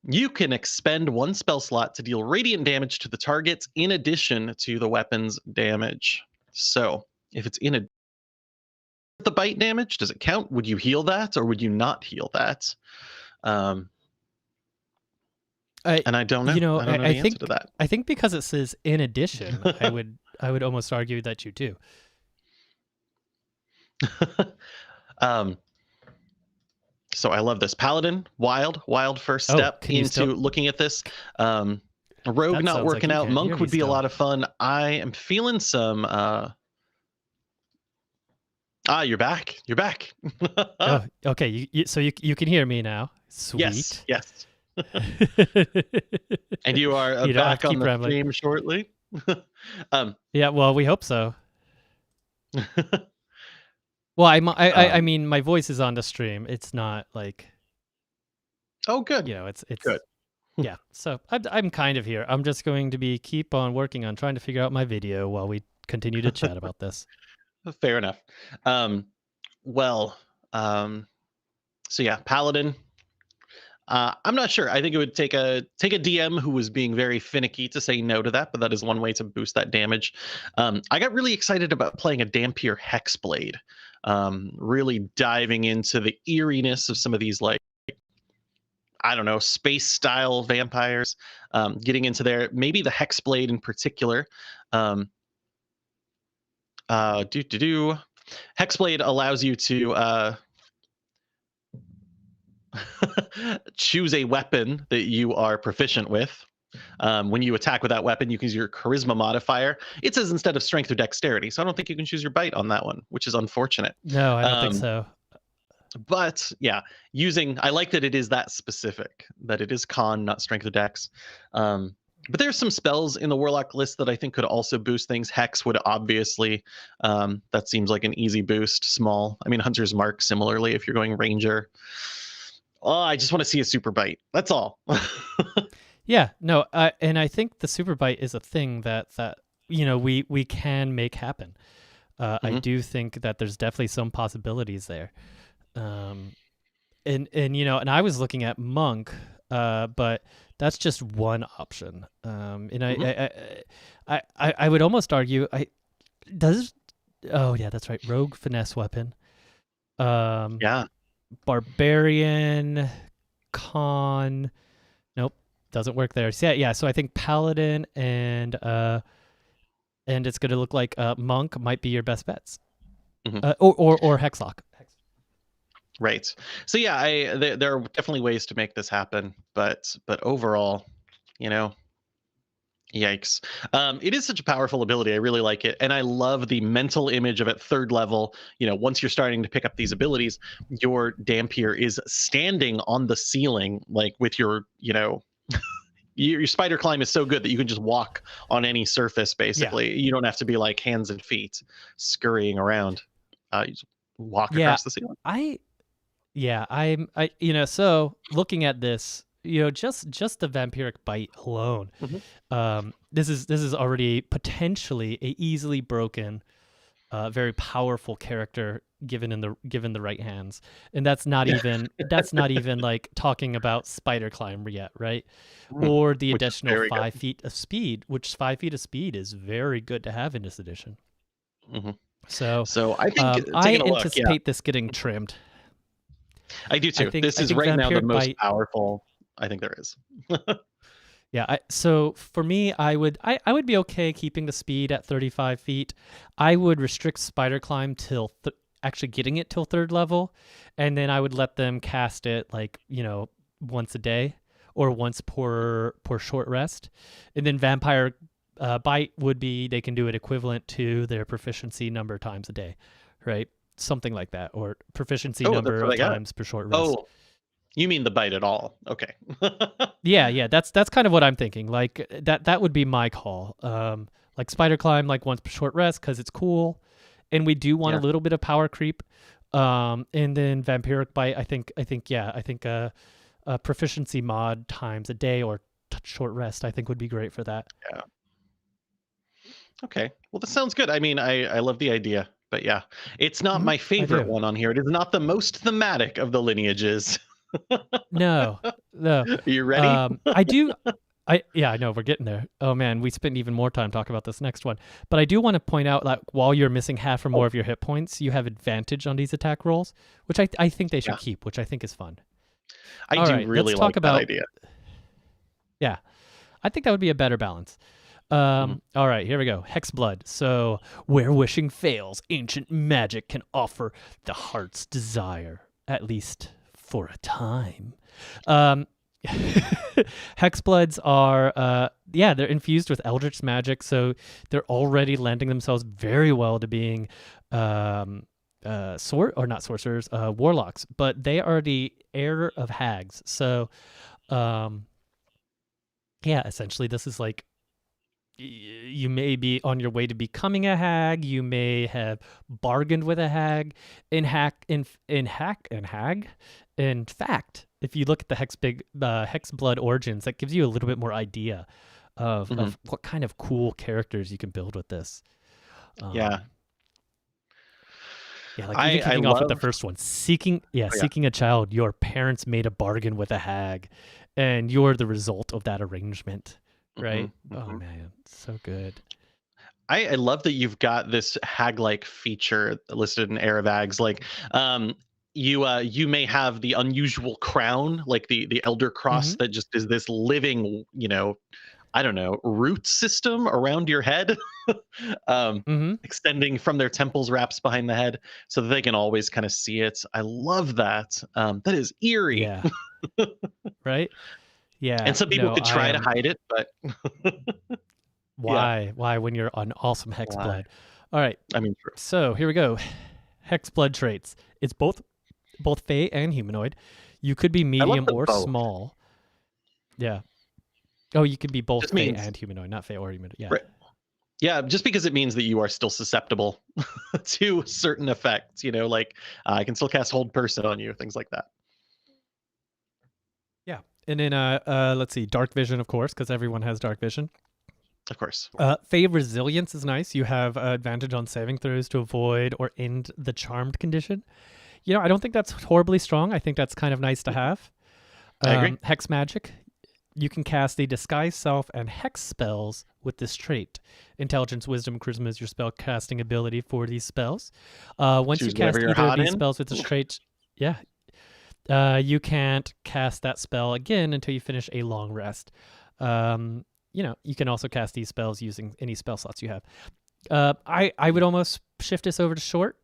you can expend one spell slot to deal radiant damage to the targets in addition to the weapon's damage. So if it's in the bite damage, does it count? Would you heal that or would you not heal that? And I don't know. I don't know the answer to that. I think because it says in addition, I would almost argue that you do. So I love this. Paladin, wild first step into looking at this. Rogue not working out. Monk would be a lot of fun. I am feeling some. You're back. You're back. Oh, okay. So you can hear me now. Sweet. Yes. And you are back on the stream shortly. Yeah. Well, we hope so. Well, I mean, my voice is on the stream. It's not like. Oh, good. It's good. Yeah. So I'm kind of here. I'm just going to keep on working on trying to figure out my video while we continue to chat about this. Fair enough. So yeah, Paladin. I'm not sure. I think it would take a DM who was being very finicky to say no to that, but that is one way to boost that damage. I got really excited about playing a Dampier Hexblade, really diving into the eeriness of some of these, like, I don't know, space style vampires, getting into there. Maybe the Hexblade in particular. Hexblade allows you to choose a weapon that you are proficient with. When you attack with that weapon, you can use your charisma modifier. It says instead of strength or dexterity, so I don't think you can choose your bite on that one, which is unfortunate. No, I don't think so. But yeah, I like that it is that specific, that it is con, not strength or dex. But there's some spells in the Warlock list that I think could also boost things. Hex would obviously, that seems like an easy boost. Small. I mean, Hunter's Mark, similarly, if you're going Ranger. Oh, I just want to see a super bite. That's all. Yeah, no, and I think the super bite is a thing that we can make happen. I do think that there's definitely some possibilities there. And I was looking at Monk, but that's just one option. And I would almost argue oh yeah, that's right. Rogue finesse weapon. Yeah. Barbarian, con. Nope, doesn't work there. So yeah. So I think Paladin and it's going to look like Monk might be your best bets, or Hexlock. Right. So yeah, there are definitely ways to make this happen, but overall, yikes. It is such a powerful ability. I really like it, and I love the mental image of at third level. Once you're starting to pick up these abilities, your Dampier is standing on the ceiling, like with your your spider climb is so good that you can just walk on any surface. Basically, you don't have to be like hands and feet scurrying around. You just walk across the ceiling. So looking at this, just the vampiric bite alone, this is already potentially a easily broken, very powerful character given the right hands, and that's not even like talking about spider climb yet, right? Or the additional 5 feet of speed, which 5 feet of speed is very good to have in this edition. So I think I anticipate this getting trimmed. I do too. This is right now the most powerful I think there is. Yeah. So for me, I would be okay keeping the speed at 35 feet. I would restrict spider climb till actually getting it till third level, and then I would let them cast it like once a day or once per short rest, and then vampire bite would be they can do it equivalent to their proficiency number times a day, right? Something like that, or proficiency number of times per short rest. Oh, you mean the bite at all? Okay. Yeah, that's kind of what I'm thinking. Like that would be my call. Like spider climb, like once per short rest, because it's cool, and we do want a little bit of power creep. And then vampiric bite. I think proficiency mod times a day or short rest. I think would be great for that. Yeah. Okay. Well, that sounds good. I mean, I love the idea, but yeah, it's not my I favorite do. one on here. It is not the most thematic of the lineages. No, no. Are you ready? I do. I know we're getting there. Oh man, we spent even more time talking about this next one. But I do want to point out that while you're missing half or Oh, more of your hit points, you have advantage on these attack rolls, which I think they should yeah. keep, which I think is fun. I All do right, let's really talk like that about. idea. Yeah, I think that would be a better balance. Mhm. All right, here we go. Hex blood. So where wishing fails, ancient magic can offer the heart's desire, at least for a time. Um, Hexbloods are, they're infused with Eldritch magic, so they're already lending themselves very well to being, not sorcerers, warlocks. But they are the heir of hags. So, um, yeah, essentially, this is like you may be on your way to becoming a hag. You may have bargained with a hag. In hag. In fact, if you look at the hex blood origins, that gives you a little bit more idea Mhm. of what kind of cool characters you can build with this. Yeah. Um, yeah, like even I kicking off with the love. first one, Oh yeah. seeking a child. Your parents made a bargain with a hag, and you're the result of that arrangement, right? Mhm, Oh mhm. man, so good. I love that you've got this hag-like feature listed in Aravags. Like, you may have the unusual crown, like the Elder Cross, Mm-hmm. that just is this living, I don't know, root system around your head, um, Mm-hmm. extending from their temples, wraps behind the head, so that they can always kind of see it. I love that. That is eerie, Yeah. Right? Yeah. and some people No, could I try to am. hide it, but yeah, Why? Why when you're on awesome hex why? blood? All right. I mean, true. So here we go. Hex blood traits. It's both Fey and humanoid. You could be I love medium the or both. small. Yeah. Oh, you could be both Just Fey means and humanoid, not Fey or humanoid. Yeah. right. Yeah, just because it means that you are still susceptible to certain effects, like I can still cast hold person on you, things like that. Yeah. And then let's see, dark vision, of course, because everyone has dark vision. Of course. Fey resilience is nice. You have advantage on saving throws to avoid or end the charmed condition. I don't think that's horribly strong. I think that's kind of nice to have. I agree. Hex magic. You can cast the disguise self and hex spells with this trait. Intelligence, wisdom, charisma is your spell casting ability for these spells. Once you Choose whatever cast you're either of hot these in. spells with this trait, yeah, you can't cast that spell again until you finish a long rest. You can also cast these spells using any spell slots you have. I would almost shift this over to short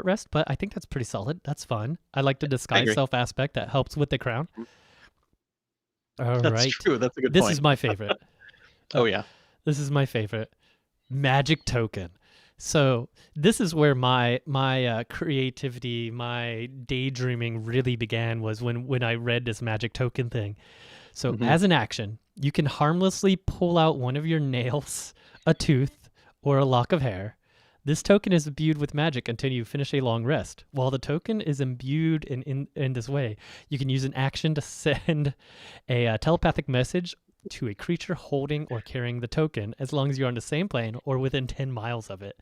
rest, but I think that's pretty solid. That's fun. I like the I disguise agree. self aspect that helps with the crown. All That's right, true. That's a good this is point. my favorite. Oh Uh, yeah. this is my favorite magic token. So this is where my creativity, my daydreaming really began. Was when I read this magic token thing. So Hmm. as an action, you can harmlessly pull out one of your nails, a tooth, or a lock of hair. This token is imbued with magic until you finish a long rest. While the token is imbued in this way, you can use an action to send a telepathic message to a creature holding or carrying the token as long as you're on the same plane or within 10 miles of it.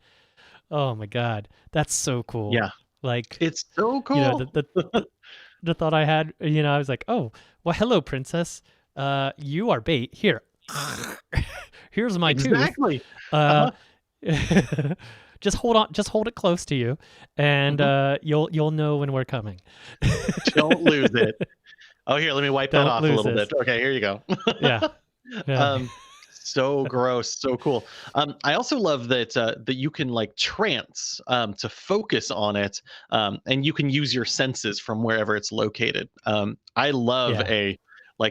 Oh my god, that's so cool. Yeah, Like, it's so you know, cool. the thought I had, I was like, "Oh, well, hello princess. You are bait. Here. Here's my tooth. Exactly. Uh Uh-huh. just hold it close to you and Hmm. you'll know when we're coming." Don't lose it. Oh, here, let me wipe that Don't off a lose little bit. this. Okay, here you go. Yeah. Yeah. um, so gross, so cool. I also love that you can like trance to focus on it, and you can use your senses from wherever it's located. I love Yeah.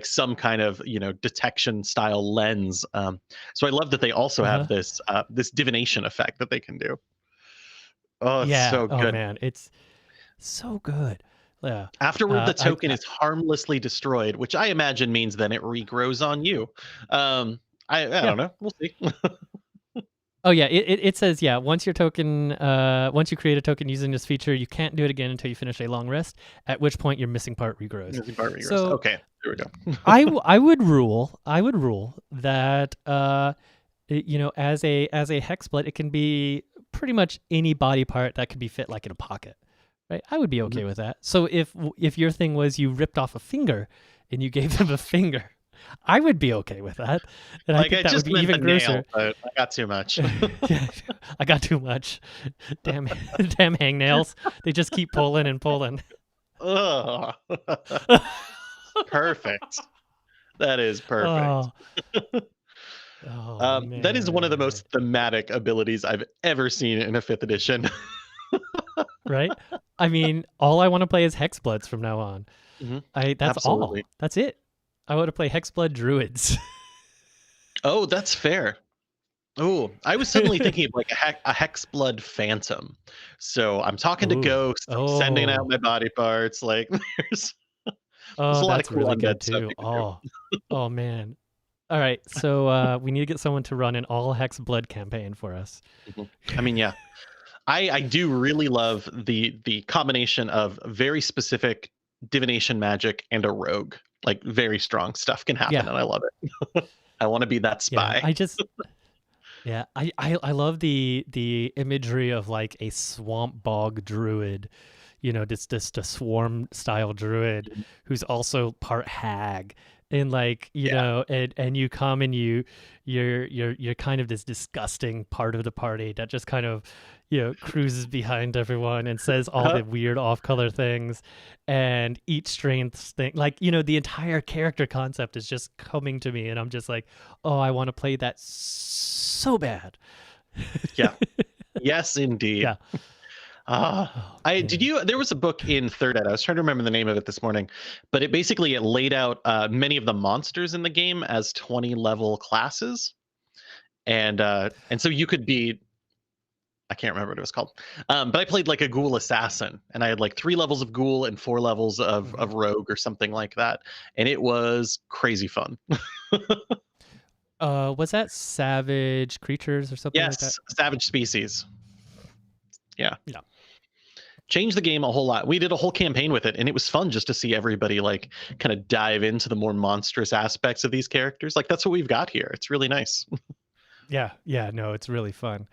some kind of detection style lens. So I love that they also have Uh-huh. this divination effect that they can do. Oh, it's Yeah. so Oh good. man, it's so good. Yeah. Afterward, the token I is harmlessly destroyed, which I imagine means then it regrows on you. Um, I yeah. don't know. We'll see. Oh yeah, it says once your token once you create a token using this feature, you can't do it again until you finish a long rest, at which point your missing part regrows. Missing part regress. So Okay, there we go. I would rule that as a hex blood, it can be pretty much any body part that could be fit like in a pocket. Right? I would be okay with that. So if your thing was you ripped off a finger and you gave them a finger, I would be okay with that. And I Like think I that would just be meant even the grosser. nail, but I got too much. Yeah, I got too much. Damn, damn hangnails. They just keep pulling and pulling. Ugh. Perfect. That is perfect. Oh, oh That is one of the man. most thematic abilities I've ever seen in a 5th edition. Right? I mean, all I want to play is Hexbloods from now on. hmm That's Absolutely. all. That's it. I want to play Hexblood Druids. Oh, that's fair. Oh, I was suddenly thinking of like a Hexblood Phantom. So I'm talking to Ooh. ghosts, I'm sending out Oh. my body parts. Like there's there's Oh, a lot of that's cool really undead good stuff too. you can do. Oh. Oh man. All right. So we need to get someone to run an all Hexblood campaign for us. I mean, yeah. I do really love the combination of very specific divination magic and a rogue. Like very strong stuff can happen, Yeah. and I love it. I want to be that Yeah. spy. I love the imagery of like a swamp bog druid, just a swarm style druid who's also part hag. And like, Yeah. and you come and you're kind of this disgusting part of the party that just kind of, cruises behind everyone and says all Uh-huh. the weird off color things and eat strengths thing. Like, the entire character concept is just coming to me and I'm just like, oh, I want to play that so bad. Yeah. Yes, indeed. Yeah. Ah, Oh I did man. you there was a book in third ed. I was trying to remember the name of it this morning, but it laid out many of the monsters in the game as 20 level classes. And so you could be I can't remember what it was called. But I played like a ghoul assassin and I had like 3 levels of ghoul and 4 levels Mhm. of rogue or something like that. And it was crazy fun. Was that Savage Creatures or something like that? Yes, savage species. Yeah. Yeah. Changed the game a whole lot. We did a whole campaign with it, and it was fun just to see everybody like kind of dive into the more monstrous aspects of these characters. Like that's what we've got here. It's really nice. Yeah. Yeah. No, it's really fun.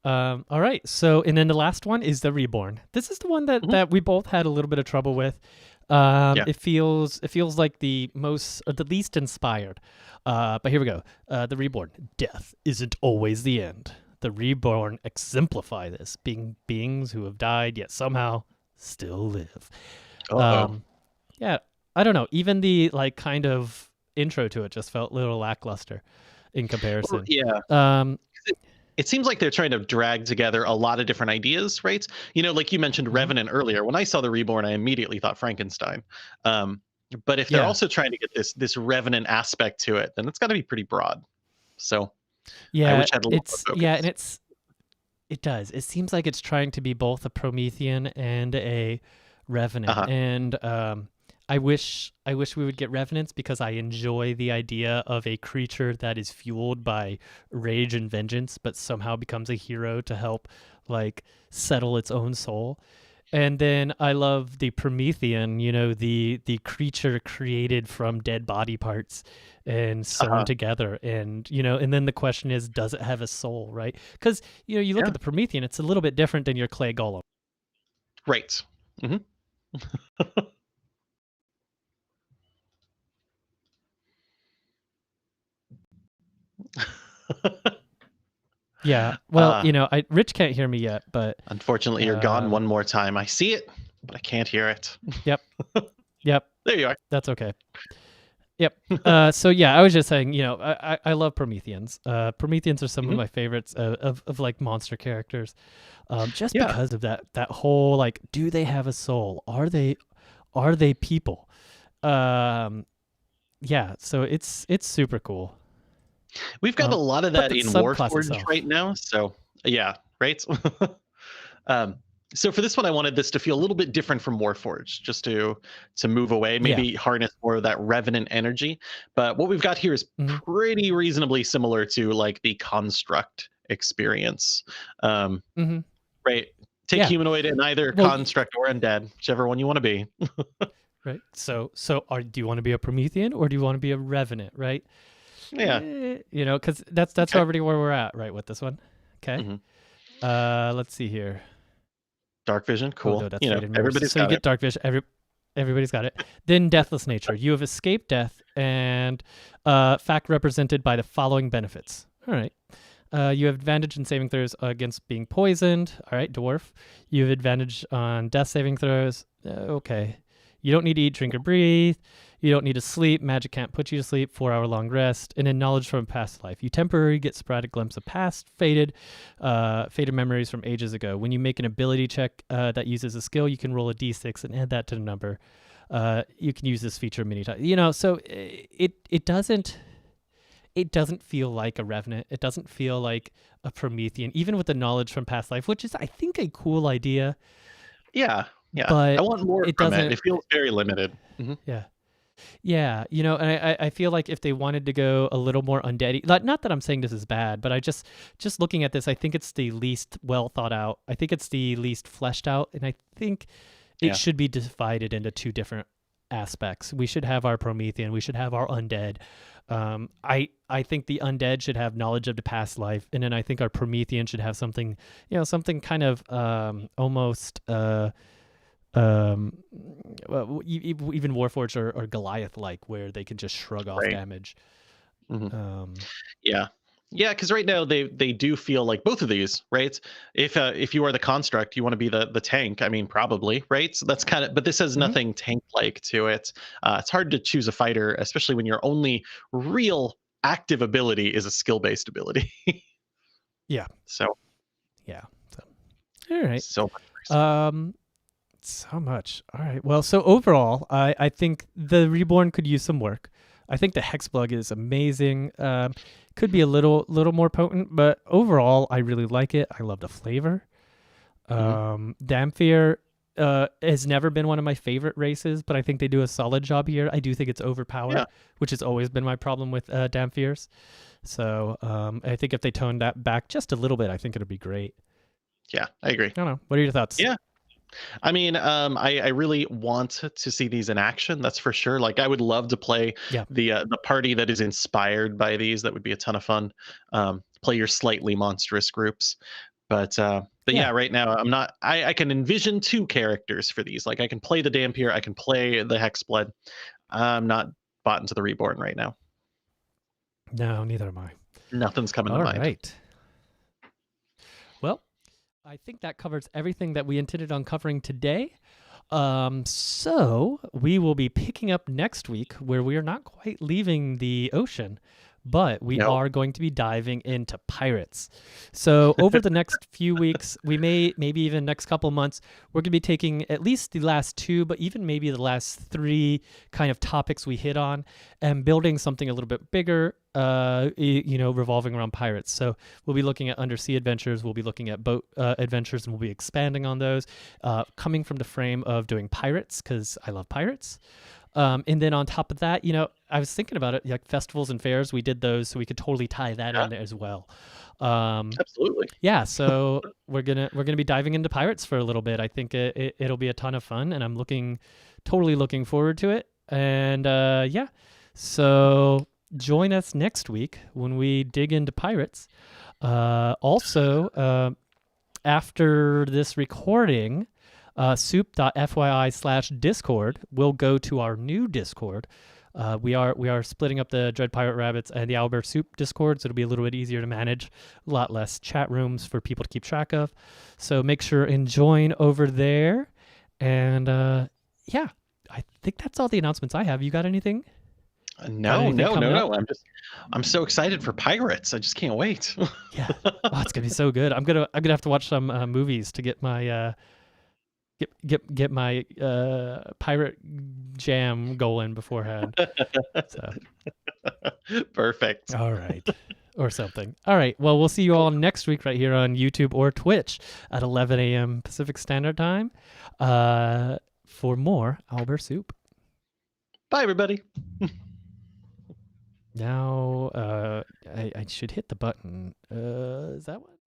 All right. So, and then the last one is the Reborn. This is the one that Mhm. that we both had a little bit of trouble with. Yeah. It feels like the most, or the least inspired. But here we go. The Reborn. Death isn't always the end. The Reborn exemplify this, being beings who have died yet somehow still live. Uh-oh. Um, yeah. I don't know. Even the like kind of intro to it just felt a little lackluster in Well, comparison. yeah. Um, It seems like they're trying to drag together a lot of different ideas, right? Like you mentioned mhm. Revenant earlier. When I saw the Reborn, I immediately thought Frankenstein. Um, but if they're Yeah. also trying to get this Revenant aspect to it, then it's got to be pretty broad. So I Yeah, wish I had a little more and focus. it does. It seems like it's trying to be both a Promethean and a Revenant. Uh-huh. And I wish we would get Revenants because I enjoy the idea of a creature that is fueled by rage and vengeance, but somehow becomes a hero to help like settle its own soul. And then I love the Promethean, the creature created from dead body parts and sewn Uh-huh. together. And then the question is, does it have a soul, right? Because, you look Yeah. at the Promethean, it's a little bit different than your clay golem. Right. hmm Yeah. Well, uh, Rich can't hear me yet, but Unfortunately, you're gone um, one more time. I see it, but I can't hear it. yep, yep, There you are. that's okay. Yep. So yeah, I was just saying, I love Prometheans. Prometheans are some of hmm my favorites of like monster characters, just Yeah. because of that whole like, do they have a soul? Are they people? Um, yeah. So it's super cool. We've got a lot of But that the in subclass Warforged itself. right now. So, yeah, right? um, so for this one, I wanted this to feel a little bit different from Warforged, just to move away, Yeah. maybe harness more of that revenant energy. But what we've got here is hmm pretty reasonably similar to like the construct experience. Um, Hmm. right. Take Yeah. humanoid in either Well, construct or undead, whichever one you want to be. right. Do you want to be a Promethean or do you want to be a Revenant? Right. Yeah. Because that's Okay. already where we're at, right, with this one. Okay. Hmm. Let's see here. Dark vision, Oh cool. no, that's faded mirrors. Everybody's So you got it. get dark vision. Everybody's got it. Then deathless nature. You have escaped death and fact represented by the following benefits. All right. You have advantage in saving throws against being poisoned. All right, dwarf. You have advantage on death saving throws. Okay. You don't need to eat, drink, or breathe. You don't need to sleep. Magic can't put you to sleep. 4-hour long rest. And then knowledge from past life. You temporarily get sporadic glimpse of past faded memories from ages ago. When you make an ability check that uses a skill, you can roll a d6 and add that to the number. You can use this feature many times. So it doesn't feel like a Revenant. It doesn't feel like a Promethean, even with the knowledge from past life, which is, I think, a cool idea. Yeah. Yeah. I But want more it from it. doesn't. It feels very limited. Hmm. Yeah. Yeah. And I feel like if they wanted to go a little more undead, like, not that I'm saying this is bad, but I just looking at this, I think it's the least well thought out. I think it's the least fleshed out. And I think it Yeah. should be divided into two different aspects. We should have our Promethean. We should have our undead. I think the undead should have knowledge of the past life, and then I think our Promethean should have something, something kind of almost well, even Warforged or Goliath like, where they can just shrug off Right. damage. Hmm. Um, Yeah. Yeah, because right now they do feel like both of these, right? If you are the construct, you want to be the tank. I mean, probably, right? So that's kind of, but this has mhm. nothing tank like to it. It's hard to choose a fighter, especially when your only real active ability is a skill based ability. Yeah, So yeah. So, all right. so much worse. So much. All right. Well, so overall, I think the Reborn could use some work. I think the Hexplug is amazing. Could be a little more potent, but overall, I really like it. I love the flavor. Damphir has never been one of my favorite races, but I think they do a solid job here. I do think it's overpowered, Yeah, which has always been my problem with Damphirs. So I think if they toned that back just a little bit, I think it'd be great. yeah, I agree. I don't know. What are your thoughts? Yeah. I mean, I really want to see these in action. That's for sure. Like, I would love to play Yeah. the party that is inspired by these. That would be a ton of fun. Play your slightly monstrous groups, but yeah, Yeah. right now I'm not. I can envision two characters for these. Like, I can play the Dampier, I can play the Hexblood. I'm not bought into the Reborn right now. No, neither am I. Nothing's coming to All mind. right. Well, I think that covers everything that we intended on covering today. So we will be picking up next week where we are not quite leaving the ocean, but we No. are going to be diving into pirates. So over the next few weeks, maybe even next couple months, we're going to be taking at least the last two, but even maybe the last three kind of topics we hit on and building something a little bit bigger, revolving around pirates. So we'll be looking at undersea adventures, we'll be looking at boat adventures, and we'll be expanding on those, coming from the frame of doing pirates, because I love pirates. And then on top of that, I was thinking about it, like festivals and fairs, we did those, so we could totally tie that Yeah, in as well. absolutely. Yeah, so we're gonna be diving into pirates for a little bit. I think it'll be a ton of fun, and I'm totally looking forward to it. And yeah, so join us next week when we dig into pirates. Also, after this recording, soup.fyi/discord will go to our new Discord. We are splitting up the Dread Pirate Rabbits and the Owlbear Soup Discord, so it'll be a little bit easier to manage, a lot less chat rooms for people to keep track of. So make sure and join over there. And yeah, I think that's all the announcements I have. You got anything? No, anything no, no, coming up? no. I'm so excited for pirates. I just can't wait. Yeah. Oh, it's gonna be so good. I'm gonna have to watch some movies to get my get my pirate jam going beforehand. So Perfect. all right. Or something. All right. Well, we'll see you all next week right here on YouTube or Twitch at 11 a.m. Pacific Standard Time for more Owlbear Soup. Bye, everybody. Now, I should hit the button. Is that what?